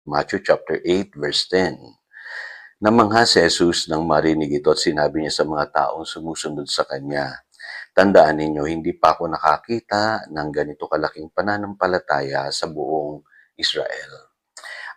Matthew chapter 8 verse 10. Namangha si Jesus nang marinig ito at sinabi niya sa mga taong sumusunod sa kanya, "Tandaan ninyo, hindi pa ako nakakita ng ganito kalaking pananampalataya sa buong Israel."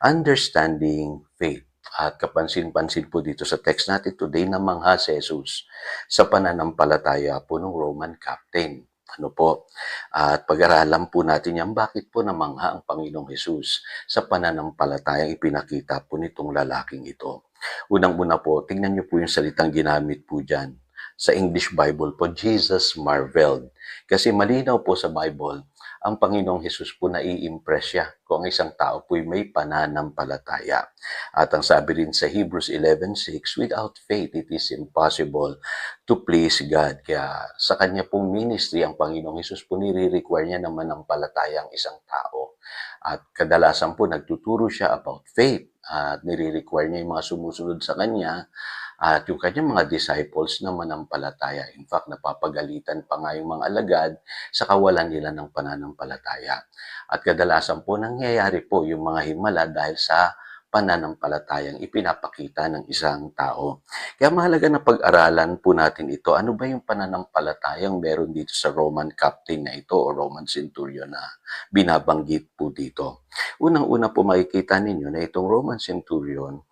Understanding faith. At kapansin-pansin po dito sa text natin today, namangha si Jesus sa pananampalataya po ng Roman captain. Ano po? At pag-aralan po natin yan, bakit po namangha ang Panginoong Jesus sa pananampalatayang ipinakita po nitong lalaking ito. Unang-una po, tingnan niyo po yung salitang ginamit po dyan. Sa English Bible po, Jesus marveled. Kasi malinaw po sa Bible, ang Panginoong Hesus po nai-impress siya kung ang isang tao po'y may pananampalataya. At ang sabi rin sa Hebrews 11:6, without faith, it is impossible to please God. Kaya sa kanya pong ministry, ang Panginoong Hesus po nire-require niya naman ng palataya ang isang tao. At kadalasan po nagtuturo siya about faith at nire-require niya yung mga sumusunod sa kanya at yung kanyang mga disciples na manampalataya. In fact, napapagalitan pa nga yung mga alagad sa kawalan nila ng pananampalataya. At kadalasan po nangyayari po yung mga himala dahil sa pananampalatayang ipinapakita ng isang tao. Kaya mahalaga na pag-aralan po natin ito. Ano ba yung pananampalatayang meron dito sa Roman captain na ito o Roman centurion na binabanggit po dito? Unang-una po makikita ninyo na itong Roman centurion,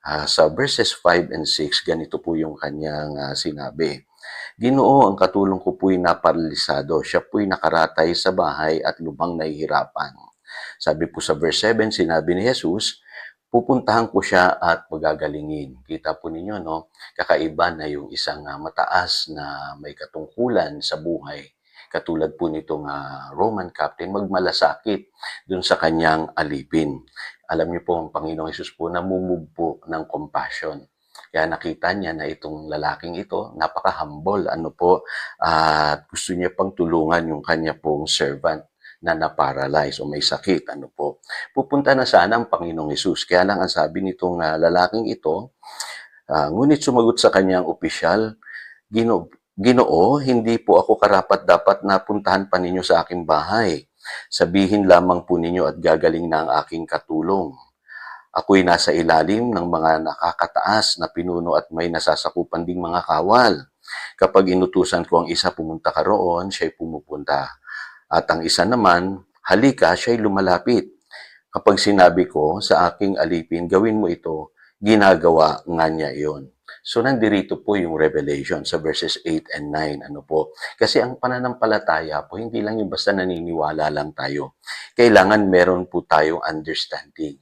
sa verses 5 and 6, ganito po yung kanyang sinabi. Ginoo, ang katulong ko po'y naparalisado. Siya po'y nakaratay sa bahay at lubhang nahihirapan. Sabi po sa verse 7, sinabi ni Jesus, pupuntahan ko siya at magagalingin. Kita po ninyo, no? Kakaiba na yung isang mataas na may katungkulan sa buhay. Katulad po nitong Roman captain, magmalasakit dun sa kanyang alipin. Alam niyo po, ang Panginoong Hesus po namumove po ng compassion. Kaya nakita niya na itong lalaking ito, napaka-humble, at gusto niya pang tulungan yung kanya pong servant na na-paralyze o may sakit, Pupunta na sana ang Panginoong Hesus. Kaya lang ang sabi nitong lalaking ito, ngunit sumagot sa kanyang opisyal, Ginoo, hindi po ako karapat-dapat na puntahan pa ninyo sa aking bahay. Sabihin lamang po ninyo at gagaling na ang aking katulong. Ako'y nasa ilalim ng mga nakakataas na pinuno at may nasasakupan ding mga kawal. Kapag inutusan ko ang isa pumunta ka roon, siya'y pumupunta. At ang isa naman, halika, siya'y lumalapit. Kapag sinabi ko sa aking alipin, gawin mo ito, ginagawa nga niya iyon. So, nandirito po yung revelation sa verses 8 and 9. Kasi ang pananampalataya po, hindi lang yung basta naniniwala lang tayo. Kailangan meron po tayong understanding.